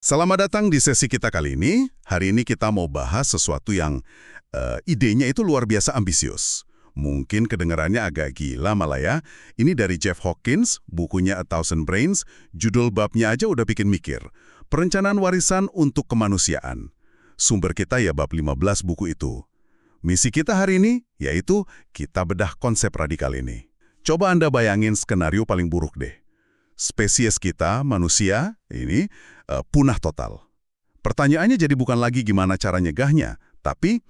Selamat datang di sesi kita kali ini. Hari ini kita mau bahas sesuatu yang idenya itu luar biasa ambisius. Mungkin kedengarannya agak gila malah ya. Ini dari Jeff Hawkins, bukunya A Thousand Brains, judul babnya aja udah bikin mikir. Perencanaan warisan untuk kemanusiaan. Sumber kita ya bab 15 buku itu. Misi kita hari ini yaitu kita bedah konsep radikal ini. Coba Anda bayangin skenario paling buruk deh. Spesies kita, manusia, ini punah total. Pertanyaannya jadi bukan lagi gimana cara nyegahnya, tapi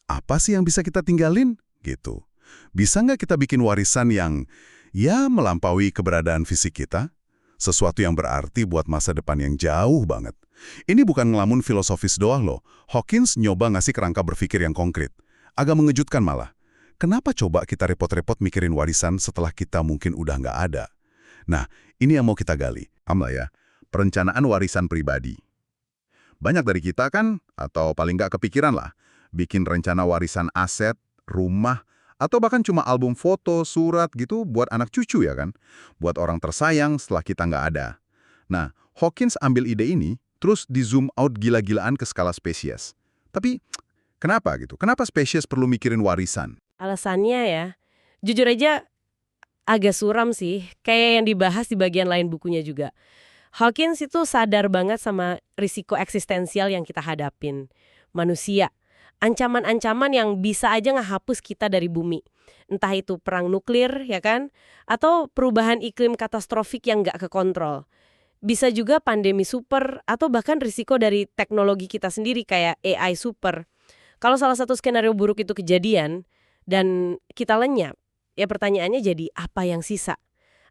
apa sih yang bisa kita tinggalin? Gitu. Bisa nggak kita bikin warisan yang ya melampaui keberadaan fisik kita? Sesuatu yang berarti buat masa depan yang jauh banget. Ini bukan ngelamun filosofis doang loh. Hawkins nyoba ngasih kerangka berpikir yang konkret. Agak mengejutkan malah. Kenapa coba kita repot-repot mikirin warisan setelah kita mungkin udah nggak ada? Nah, ini yang mau kita gali. Ya, perencanaan warisan pribadi. Banyak dari kita kan, atau paling nggak kepikiran lah, bikin rencana warisan aset, rumah, atau bahkan cuma album foto, surat gitu buat anak cucu ya kan? Buat orang tersayang setelah kita nggak ada. Nah, Hawkins ambil ide ini, terus di zoom out gila-gilaan ke skala spesies. Tapi, kenapa gitu? Kenapa spesies perlu mikirin warisan? Alasannya ya, jujur aja agak suram sih, kayak yang dibahas di bagian lain bukunya juga. Hawkins itu sadar banget sama risiko eksistensial yang kita hadapin. Manusia, ancaman-ancaman yang bisa aja ngehapus kita dari bumi. Entah itu perang nuklir, ya kan? Atau perubahan iklim katastrofik yang nggak kekontrol. Bisa juga pandemi super, atau bahkan risiko dari teknologi kita sendiri kayak AI super. Kalau salah satu skenario buruk itu kejadian, dan kita lenyap, ya pertanyaannya jadi apa yang sisa?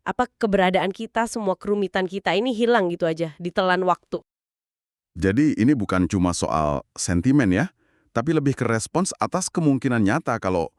Apa keberadaan kita, semua kerumitan kita ini hilang gitu aja, ditelan waktu? Jadi ini bukan cuma soal sentimen ya, tapi lebih ke respons atas kemungkinan nyata kalau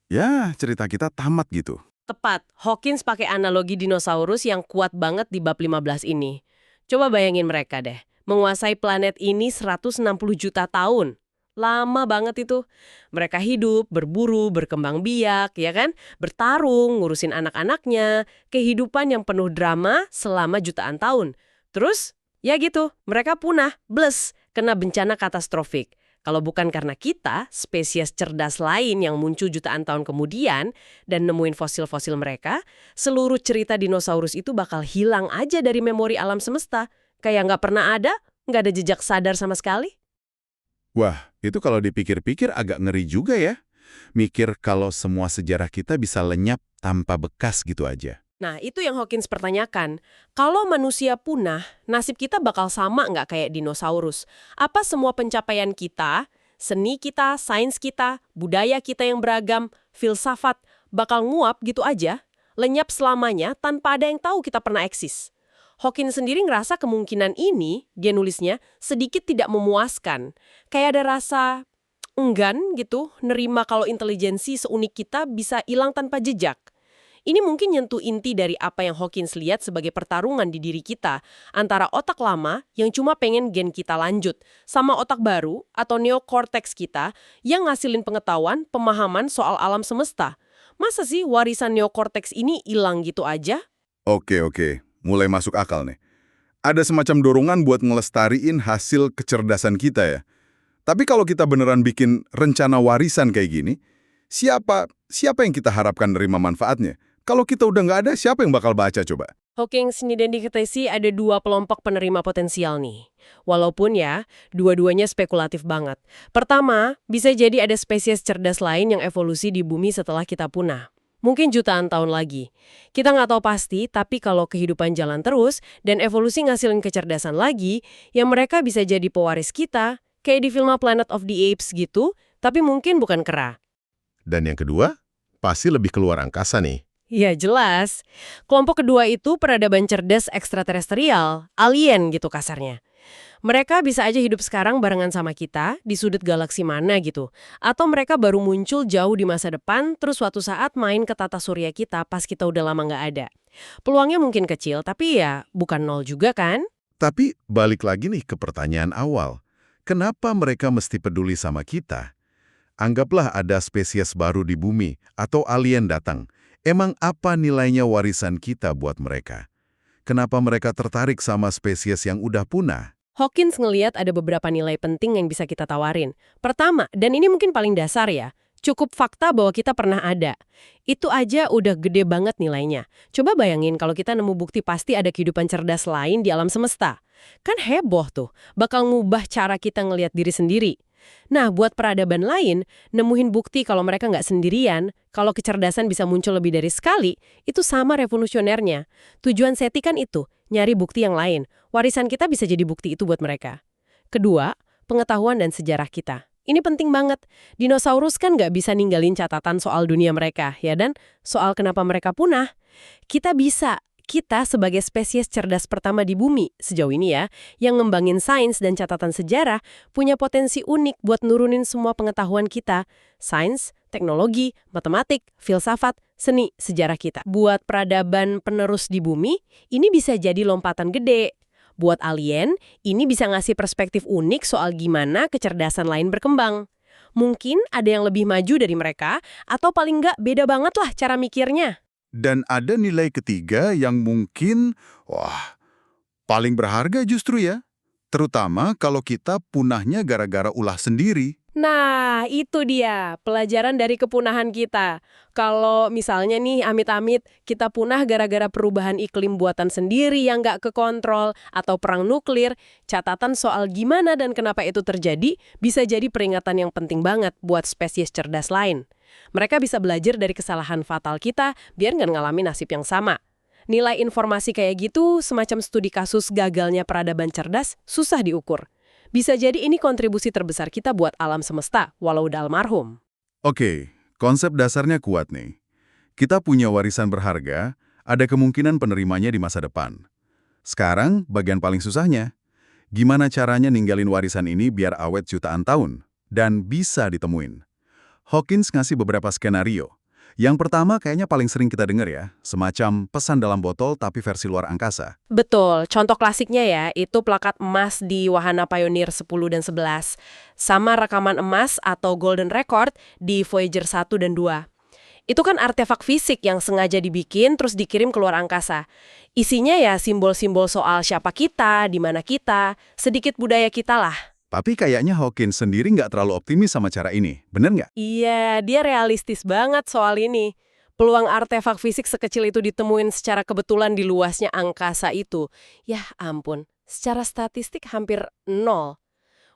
ya cerita kita tamat gitu. Tepat, Hawkins pakai analogi dinosaurus yang kuat banget di bab 15 ini. Coba bayangin mereka deh, menguasai planet ini 160 juta tahun. Lama banget itu. Mereka hidup, berburu, berkembang biak, ya kan? Bertarung, ngurusin anak-anaknya, kehidupan yang penuh drama selama jutaan tahun. Terus, ya gitu, mereka punah, bles, kena bencana katastrofik. Kalau bukan karena kita, spesies cerdas lain yang muncul jutaan tahun kemudian dan nemuin fosil-fosil mereka, seluruh cerita dinosaurus itu bakal hilang aja dari memori alam semesta. Kayak nggak pernah ada, nggak ada jejak sadar sama sekali. Wah, itu kalau dipikir-pikir agak ngeri juga ya. Mikir kalau semua sejarah kita bisa lenyap tanpa bekas gitu aja. Nah, itu yang Hawkins pertanyakan. Kalau manusia punah, nasib kita bakal sama nggak kayak dinosaurus? Apa semua pencapaian kita, seni kita, sains kita, budaya kita yang beragam, filsafat, bakal nguap gitu aja? Lenyap selamanya tanpa ada yang tahu kita pernah eksis? Hawkins sendiri ngerasa kemungkinan ini, dia nulisnya, sedikit tidak memuaskan. Kayak ada rasa enggan gitu, nerima kalau intelijensi seunik kita bisa hilang tanpa jejak. Ini mungkin nyentuh inti dari apa yang Hawkins lihat sebagai pertarungan di diri kita, antara otak lama yang cuma pengen gen kita lanjut, sama otak baru atau neokortex kita yang ngasilin pengetahuan, pemahaman soal alam semesta. Masa sih warisan neokortex ini hilang gitu aja? Oke. Mulai masuk akal nih. Ada semacam dorongan buat ngelestariin hasil kecerdasan kita ya. Tapi kalau kita beneran bikin rencana warisan kayak gini, siapa yang kita harapkan nerima manfaatnya? Kalau kita udah nggak ada, siapa yang bakal baca coba? Hawkins dan diketahui ada dua kelompok penerima potensial nih. Walaupun ya, dua-duanya spekulatif banget. Pertama, bisa jadi ada spesies cerdas lain yang evolusi di bumi setelah kita punah. Mungkin jutaan tahun lagi. Kita nggak tahu pasti, tapi kalau kehidupan jalan terus dan evolusi ngasilin kecerdasan lagi, ya mereka bisa jadi pewaris kita, kayak di film Planet of the Apes gitu, tapi mungkin bukan kera. Dan yang kedua, pasti lebih keluar angkasa nih. Ya jelas. Kelompok kedua itu peradaban cerdas ekstraterestrial, alien gitu kasarnya. Mereka bisa aja hidup sekarang barengan sama kita, di sudut galaksi mana gitu. Atau mereka baru muncul jauh di masa depan, terus suatu saat main ke tata surya kita pas kita udah lama nggak ada. Peluangnya mungkin kecil, tapi ya bukan nol juga kan? Tapi balik lagi nih ke pertanyaan awal. Kenapa mereka mesti peduli sama kita? Anggaplah ada spesies baru di bumi atau alien datang. Emang apa nilainya warisan kita buat mereka? Kenapa mereka tertarik sama spesies yang udah punah? Hawkins ngeliat ada beberapa nilai penting yang bisa kita tawarin. Pertama, dan ini mungkin paling dasar ya, cukup fakta bahwa kita pernah ada. Itu aja udah gede banget nilainya. Coba bayangin kalau kita nemu bukti pasti ada kehidupan cerdas lain di alam semesta. Kan heboh tuh, bakal ngubah cara kita ngelihat diri sendiri. Nah, buat peradaban lain, nemuin bukti kalau mereka nggak sendirian, kalau kecerdasan bisa muncul lebih dari sekali, itu sama revolusionernya. Tujuan SETI kan itu, nyari bukti yang lain. Warisan kita bisa jadi bukti itu buat mereka. Kedua, pengetahuan dan sejarah kita. Ini penting banget. Dinosaurus kan nggak bisa ninggalin catatan soal dunia mereka, ya dan soal kenapa mereka punah. Kita bisa. Kita sebagai spesies cerdas pertama di bumi, sejauh ini ya, yang ngembangin sains dan catatan sejarah, punya potensi unik buat nurunin semua pengetahuan kita. Sains, teknologi, matematik, filsafat, seni, sejarah kita. Buat peradaban penerus di bumi, ini bisa jadi lompatan gede. Buat alien, ini bisa ngasih perspektif unik soal gimana kecerdasan lain berkembang. Mungkin ada yang lebih maju dari mereka, atau paling nggak beda banget lah cara mikirnya. Dan ada nilai ketiga yang mungkin, paling berharga justru ya. Terutama kalau kita punahnya gara-gara ulah sendiri. Nah, itu dia, pelajaran dari kepunahan kita. Kalau misalnya nih, amit-amit, kita punah gara-gara perubahan iklim buatan sendiri yang nggak kekontrol, atau perang nuklir, catatan soal gimana dan kenapa itu terjadi bisa jadi peringatan yang penting banget buat spesies cerdas lain. Mereka bisa belajar dari kesalahan fatal kita, biar nggak ngalamin nasib yang sama. Nilai informasi kayak gitu, semacam studi kasus gagalnya peradaban cerdas, susah diukur. Bisa jadi ini kontribusi terbesar kita buat alam semesta, walau udah almarhum. Oke, konsep dasarnya kuat nih. Kita punya warisan berharga, ada kemungkinan penerimanya di masa depan. Sekarang, bagian paling susahnya. Gimana caranya ninggalin warisan ini biar awet jutaan tahun? Dan bisa ditemuin. Hawkins ngasih beberapa skenario. Yang pertama kayaknya paling sering kita dengar ya, semacam pesan dalam botol tapi versi luar angkasa. Betul, contoh klasiknya ya, itu plakat emas di Wahana Pioneer 10 dan 11, sama rekaman emas atau golden record di Voyager 1 dan 2. Itu kan artefak fisik yang sengaja dibikin terus dikirim ke luar angkasa. Isinya ya simbol-simbol soal siapa kita, di mana kita, sedikit budaya kita lah. Tapi kayaknya Hawkins sendiri nggak terlalu optimis sama cara ini, bener nggak? Iya, dia realistis banget soal ini. Peluang artefak fisik sekecil itu ditemuin secara kebetulan di luasnya angkasa itu. Yah ampun, secara statistik hampir nol.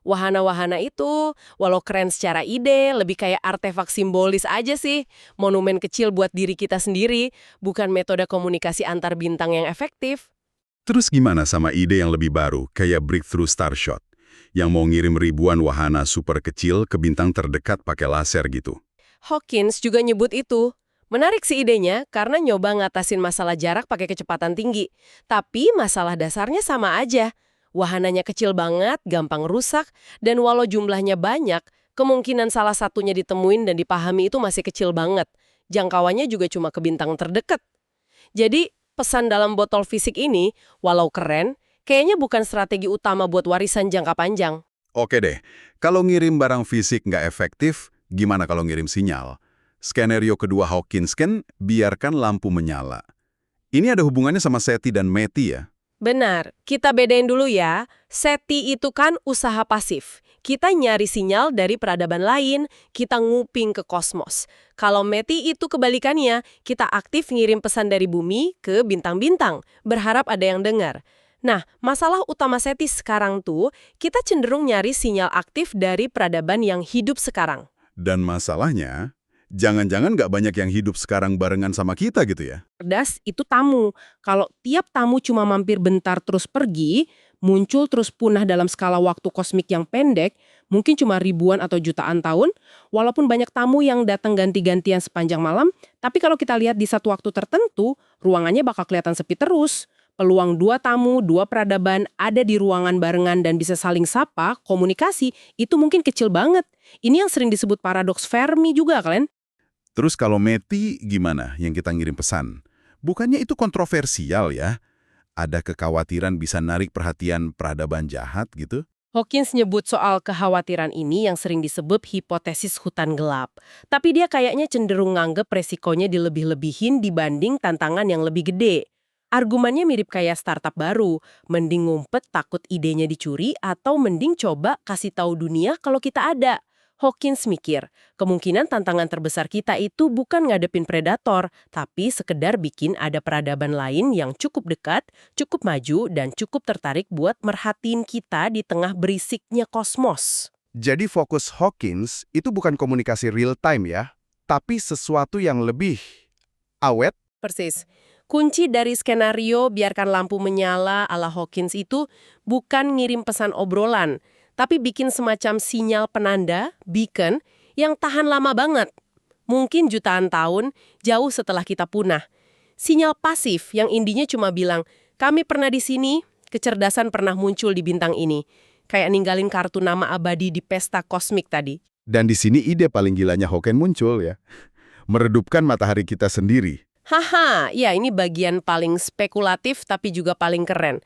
Wahana-wahana itu, walau keren secara ide, lebih kayak artefak simbolis aja sih. Monumen kecil buat diri kita sendiri, bukan metode komunikasi antar bintang yang efektif. Terus gimana sama ide yang lebih baru, kayak Breakthrough Starshot, yang mau ngirim ribuan wahana super kecil ke bintang terdekat pakai laser gitu? Hawkins juga nyebut itu. Menarik sih idenya, karena nyoba ngatasin masalah jarak pakai kecepatan tinggi. Tapi masalah dasarnya sama aja. Wahananya kecil banget, gampang rusak, dan walau jumlahnya banyak, kemungkinan salah satunya ditemuin dan dipahami itu masih kecil banget. Jangkauannya juga cuma ke bintang terdekat. Jadi, pesan dalam botol fisik ini, walau keren, kayaknya bukan strategi utama buat warisan jangka panjang. Oke deh, kalau ngirim barang fisik nggak efektif, gimana kalau ngirim sinyal? Skenario kedua Hawkins kan biarkan lampu menyala. Ini ada hubungannya sama SETI dan METI ya? Benar, kita bedain dulu ya. SETI itu kan usaha pasif. Kita nyari sinyal dari peradaban lain, kita nguping ke kosmos. Kalau METI itu kebalikannya, kita aktif ngirim pesan dari bumi ke bintang-bintang, berharap ada yang dengar. Nah, masalah utama SETI sekarang tuh, kita cenderung nyari sinyal aktif dari peradaban yang hidup sekarang. Dan masalahnya, jangan-jangan nggak banyak yang hidup sekarang barengan sama kita gitu ya? Cerdas itu tamu. Kalau tiap tamu cuma mampir bentar terus pergi, muncul terus punah dalam skala waktu kosmik yang pendek, mungkin cuma ribuan atau jutaan tahun, walaupun banyak tamu yang datang ganti-gantian sepanjang malam, tapi kalau kita lihat di satu waktu tertentu, ruangannya bakal kelihatan sepi terus. Peluang 2 tamu, 2 peradaban ada di ruangan barengan dan bisa saling sapa, komunikasi, itu mungkin kecil banget. Ini yang sering disebut paradoks Fermi juga, kalian? Terus kalau METI gimana yang kita ngirim pesan? Bukannya itu kontroversial ya? Ada kekhawatiran bisa narik perhatian peradaban jahat gitu? Hawkins nyebut soal kekhawatiran ini yang sering disebut hipotesis hutan gelap. Tapi dia kayaknya cenderung nganggep resikonya dilebih-lebihin dibanding tantangan yang lebih gede. Argumennya mirip kayak startup baru, mending ngumpet takut idenya dicuri atau mending coba kasih tahu dunia kalau kita ada. Hawkins mikir, kemungkinan tantangan terbesar kita itu bukan ngadepin predator, tapi sekedar bikin ada peradaban lain yang cukup dekat, cukup maju, dan cukup tertarik buat merhatiin kita di tengah berisiknya kosmos. Jadi fokus Hawkins itu bukan komunikasi real time ya, tapi sesuatu yang lebih awet. Persis. Kunci dari skenario biarkan lampu menyala ala Hawkins itu bukan ngirim pesan obrolan, tapi bikin semacam sinyal penanda, beacon, yang tahan lama banget. Mungkin jutaan tahun, jauh setelah kita punah. Sinyal pasif yang intinya cuma bilang, kami pernah di sini, kecerdasan pernah muncul di bintang ini. Kayak ninggalin kartu nama abadi di pesta kosmik tadi. Dan di sini ide paling gilanya Hawkins muncul ya. Meredupkan matahari kita sendiri. Haha, ya ini bagian paling spekulatif tapi juga paling keren.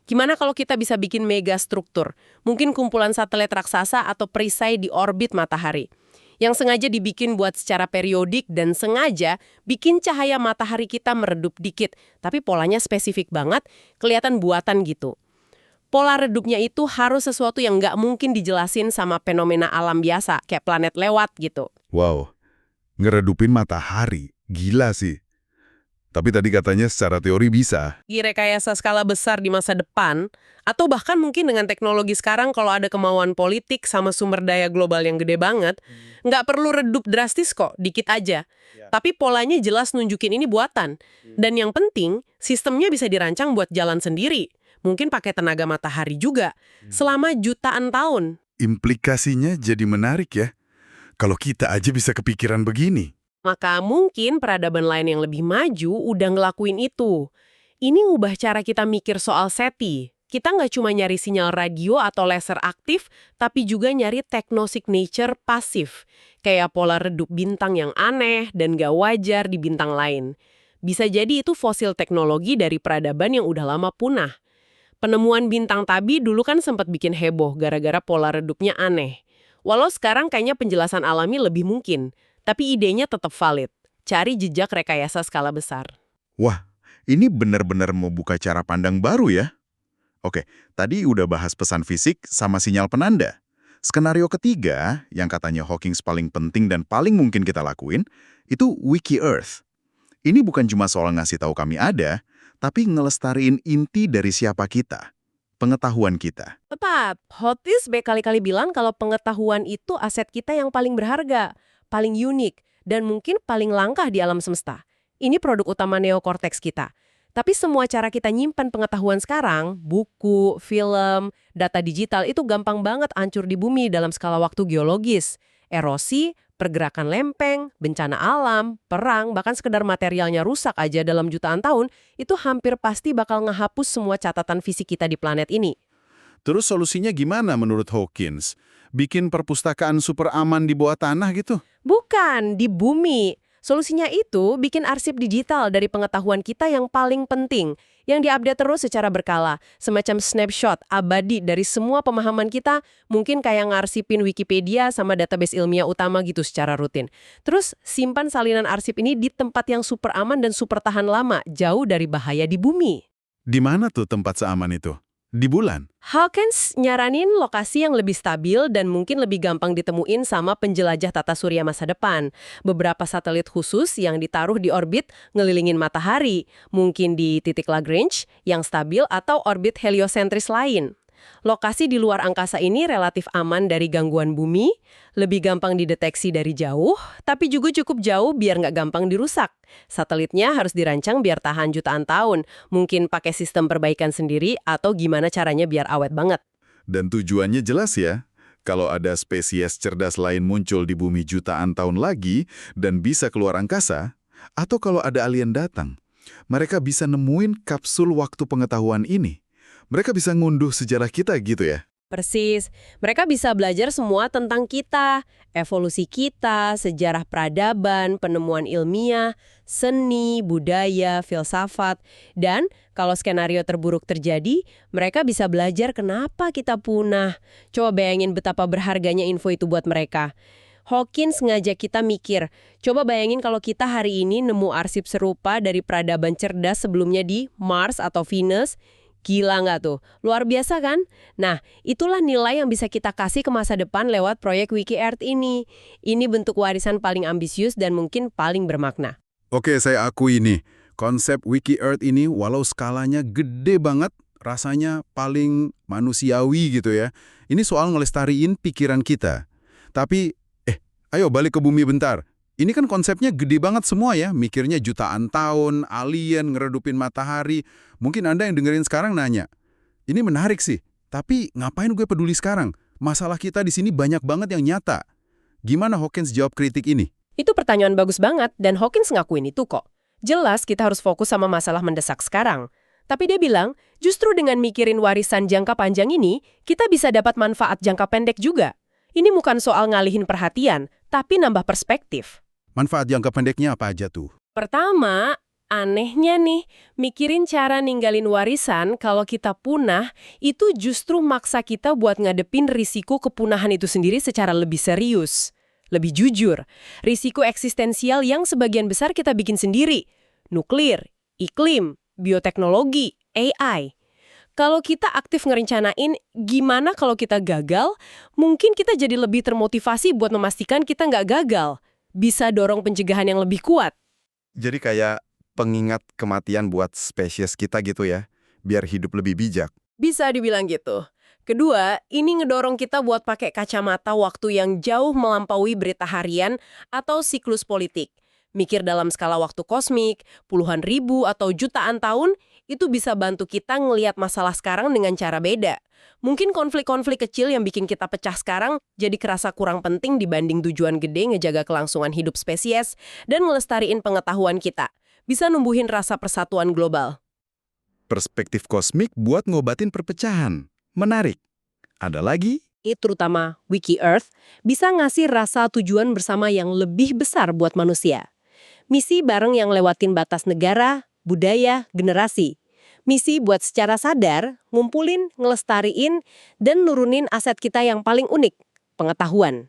Gimana kalau kita bisa bikin megastruktur? Mungkin kumpulan satelit raksasa atau perisai di orbit matahari. Yang sengaja dibikin buat secara periodik dan sengaja bikin cahaya matahari kita meredup dikit. Tapi polanya spesifik banget, kelihatan buatan gitu. Pola redupnya itu harus sesuatu yang nggak mungkin dijelasin sama fenomena alam biasa, kayak planet lewat gitu. Wow, ngeredupin matahari. Gila sih. Tapi tadi katanya secara teori bisa. Rekayasa skala besar di masa depan, atau bahkan mungkin dengan teknologi sekarang kalau ada kemauan politik sama sumber daya global yang gede banget, nggak perlu redup drastis kok, dikit aja. Tapi polanya jelas nunjukin ini buatan. Dan yang penting, sistemnya bisa dirancang buat jalan sendiri. Mungkin pakai tenaga matahari juga, selama jutaan tahun. Implikasinya jadi menarik ya. Kalau kita aja bisa kepikiran begini. Maka mungkin peradaban lain yang lebih maju udah ngelakuin itu. Ini ngubah cara kita mikir soal SETI. Kita nggak cuma nyari sinyal radio atau laser aktif, tapi juga nyari technosignature pasif. Kayak pola redup bintang yang aneh dan nggak wajar di bintang lain. Bisa jadi itu fosil teknologi dari peradaban yang udah lama punah. Penemuan bintang Tabi dulu kan sempat bikin heboh gara-gara pola redupnya aneh. Walau sekarang kayaknya penjelasan alami lebih mungkin. Tapi idenya tetap valid. Cari jejak rekayasa skala besar. Wah, ini benar-benar mau buka cara pandang baru ya. Oke, tadi udah bahas pesan fisik sama sinyal penanda. Skenario ketiga, yang katanya Hawkins paling penting dan paling mungkin kita lakuin, itu Wiki Earth. Ini bukan cuma soal ngasih tahu kami ada, tapi ngelestariin inti dari siapa kita. Pengetahuan kita. Tepat. Hawkins berkali-kali bilang kalau pengetahuan itu aset kita yang paling berharga, paling unik, dan mungkin paling langka di alam semesta. Ini produk utama neokorteks kita. Tapi semua cara kita nyimpan pengetahuan sekarang, buku, film, data digital itu gampang banget hancur di bumi dalam skala waktu geologis. Erosi, pergerakan lempeng, bencana alam, perang, bahkan sekedar materialnya rusak aja dalam jutaan tahun, itu hampir pasti bakal ngehapus semua catatan fisik kita di planet ini. Terus solusinya gimana menurut Hawkins? Bikin perpustakaan super aman di bawah tanah gitu? Bukan, di bumi. Solusinya itu bikin arsip digital dari pengetahuan kita yang paling penting, yang diupdate terus secara berkala, semacam snapshot abadi dari semua pemahaman kita, mungkin kayak ngarsipin Wikipedia sama database ilmiah utama gitu secara rutin. Terus simpan salinan arsip ini di tempat yang super aman dan super tahan lama, jauh dari bahaya di bumi. Di mana tuh tempat seaman itu? Di bulan? Hawkins nyaranin lokasi yang lebih stabil dan mungkin lebih gampang ditemuin sama penjelajah tata surya masa depan. Beberapa satelit khusus yang ditaruh di orbit ngelilingin matahari, mungkin di titik Lagrange yang stabil atau orbit heliosentris lain. Lokasi di luar angkasa ini relatif aman dari gangguan bumi, lebih gampang dideteksi dari jauh, tapi juga cukup jauh biar nggak gampang dirusak. Satelitnya harus dirancang biar tahan jutaan tahun, mungkin pakai sistem perbaikan sendiri atau gimana caranya biar awet banget. Dan tujuannya jelas ya. Kalau ada spesies cerdas lain muncul di bumi jutaan tahun lagi dan bisa keluar angkasa, atau kalau ada alien datang, mereka bisa nemuin kapsul waktu pengetahuan ini. Mereka bisa ngunduh sejarah kita gitu ya? Persis. Mereka bisa belajar semua tentang kita, evolusi kita, sejarah peradaban, penemuan ilmiah, seni, budaya, filsafat. Dan kalau skenario terburuk terjadi, mereka bisa belajar kenapa kita punah. Coba bayangin betapa berharganya info itu buat mereka. Hawkins ngajak kita mikir, coba bayangin kalau kita hari ini nemu arsip serupa dari peradaban cerdas sebelumnya di Mars atau Venus. Gila nggak tuh? Luar biasa kan? Nah, itulah nilai yang bisa kita kasih ke masa depan lewat proyek Wiki Earth ini. Ini bentuk warisan paling ambisius dan mungkin paling bermakna. Oke, saya akui nih, konsep Wiki Earth ini walau skalanya gede banget, rasanya paling manusiawi gitu ya. Ini soal ngelestariin pikiran kita. Tapi, ayo balik ke bumi bentar. Ini kan konsepnya gede banget semua ya, mikirnya jutaan tahun, alien, ngeredupin matahari. Mungkin Anda yang dengerin sekarang nanya, ini menarik sih, tapi ngapain gue peduli sekarang? Masalah kita di sini banyak banget yang nyata. Gimana Hawkins jawab kritik ini? Itu pertanyaan bagus banget, dan Hawkins ngakuin itu kok. Jelas kita harus fokus sama masalah mendesak sekarang. Tapi dia bilang, justru dengan mikirin warisan jangka panjang ini, kita bisa dapat manfaat jangka pendek juga. Ini bukan soal ngalihin perhatian, tapi nambah perspektif. Manfaat jangka pendeknya apa aja tuh? Pertama, anehnya nih, mikirin cara ninggalin warisan kalau kita punah, itu justru maksa kita buat ngadepin risiko kepunahan itu sendiri secara lebih serius. Lebih jujur, risiko eksistensial yang sebagian besar kita bikin sendiri. Nuklir, iklim, bioteknologi, AI. Kalau kita aktif ngerencanain gimana kalau kita gagal, mungkin kita jadi lebih termotivasi buat memastikan kita nggak gagal. Bisa dorong pencegahan yang lebih kuat. Jadi kayak pengingat kematian buat spesies kita gitu ya, biar hidup lebih bijak. Bisa dibilang gitu. Kedua, ini ngedorong kita buat pakai kacamata waktu yang jauh melampaui berita harian atau siklus politik. Mikir dalam skala waktu kosmik, puluhan ribu atau jutaan tahun, itu bisa bantu kita ngelihat masalah sekarang dengan cara beda. Mungkin konflik-konflik kecil yang bikin kita pecah sekarang jadi kerasa kurang penting dibanding tujuan gede ngejaga kelangsungan hidup spesies dan ngelestariin pengetahuan kita. Bisa numbuhin rasa persatuan global. Perspektif kosmik buat ngobatin perpecahan. Menarik. Ada lagi? Terutama Wiki Earth, bisa ngasih rasa tujuan bersama yang lebih besar buat manusia. Misi bareng yang lewatin batas negara, budaya, generasi. Misi buat secara sadar, ngumpulin, ngelestariin, dan nurunin aset kita yang paling unik, pengetahuan.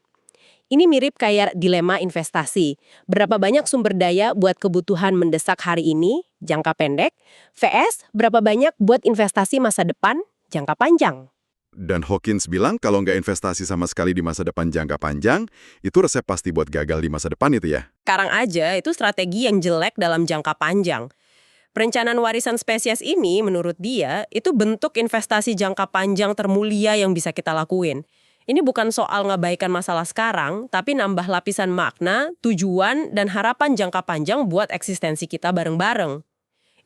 Ini mirip kayak dilema investasi. Berapa banyak sumber daya buat kebutuhan mendesak hari ini, jangka pendek, vs berapa banyak buat investasi masa depan, jangka panjang. Dan Hawkins bilang kalau nggak investasi sama sekali di masa depan jangka panjang, itu resep pasti buat gagal di masa depan itu ya. Sekarang aja itu strategi yang jelek dalam jangka panjang. Perencanaan warisan spesies ini menurut dia itu bentuk investasi jangka panjang termulia yang bisa kita lakuin. Ini bukan soal ngabaikan masalah sekarang, tapi nambah lapisan makna, tujuan, dan harapan jangka panjang buat eksistensi kita bareng-bareng.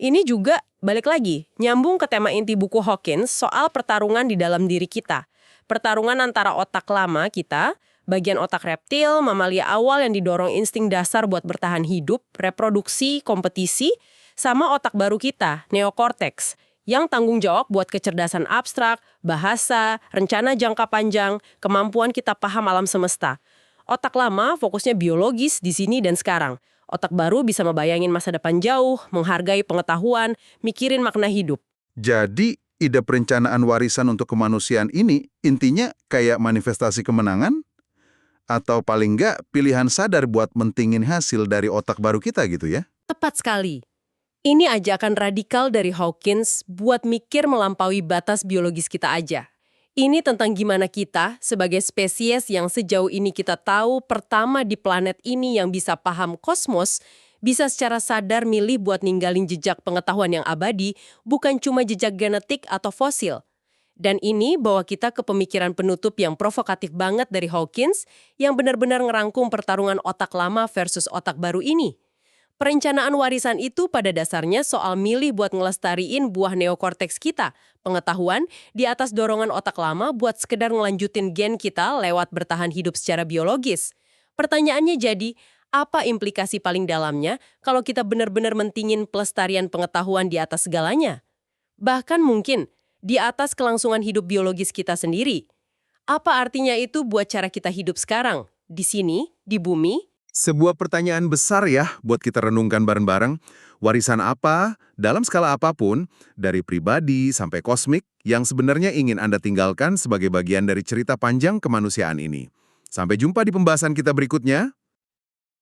Ini juga, balik lagi, nyambung ke tema inti buku Hawkins soal pertarungan di dalam diri kita. Pertarungan antara otak lama kita, bagian otak reptil, mamalia awal yang didorong insting dasar buat bertahan hidup, reproduksi, kompetisi, sama otak baru kita, neokorteks, yang tanggung jawab buat kecerdasan abstrak, bahasa, rencana jangka panjang, kemampuan kita paham alam semesta. Otak lama fokusnya biologis di sini dan sekarang. Otak baru bisa membayangin masa depan jauh, menghargai pengetahuan, mikirin makna hidup. Jadi, ide perencanaan warisan untuk kemanusiaan ini intinya kayak manifestasi kemenangan? Atau paling nggak pilihan sadar buat mentingin hasil dari otak baru kita gitu ya? Tepat sekali. Ini ajakan radikal dari Hawkins buat mikir melampaui batas biologis kita aja. Ini tentang gimana kita, sebagai spesies yang sejauh ini kita tahu pertama di planet ini yang bisa paham kosmos, bisa secara sadar milih buat ninggalin jejak pengetahuan yang abadi, bukan cuma jejak genetik atau fosil. Dan ini bawa kita ke pemikiran penutup yang provokatif banget dari Hawkins, yang benar-benar ngerangkum pertarungan otak lama versus otak baru ini. Perencanaan warisan itu pada dasarnya soal milih buat ngelestariin buah neokorteks kita, pengetahuan, di atas dorongan otak lama buat sekedar ngelanjutin gen kita lewat bertahan hidup secara biologis. Pertanyaannya jadi, apa implikasi paling dalamnya kalau kita benar-benar mentingin pelestarian pengetahuan di atas segalanya? Bahkan mungkin, di atas kelangsungan hidup biologis kita sendiri. Apa artinya itu buat cara kita hidup sekarang? Di sini, di bumi? Sebuah pertanyaan besar ya buat kita renungkan bareng-bareng. Warisan apa, dalam skala apapun, dari pribadi sampai kosmik, yang sebenarnya ingin Anda tinggalkan sebagai bagian dari cerita panjang kemanusiaan ini. Sampai jumpa di pembahasan kita berikutnya.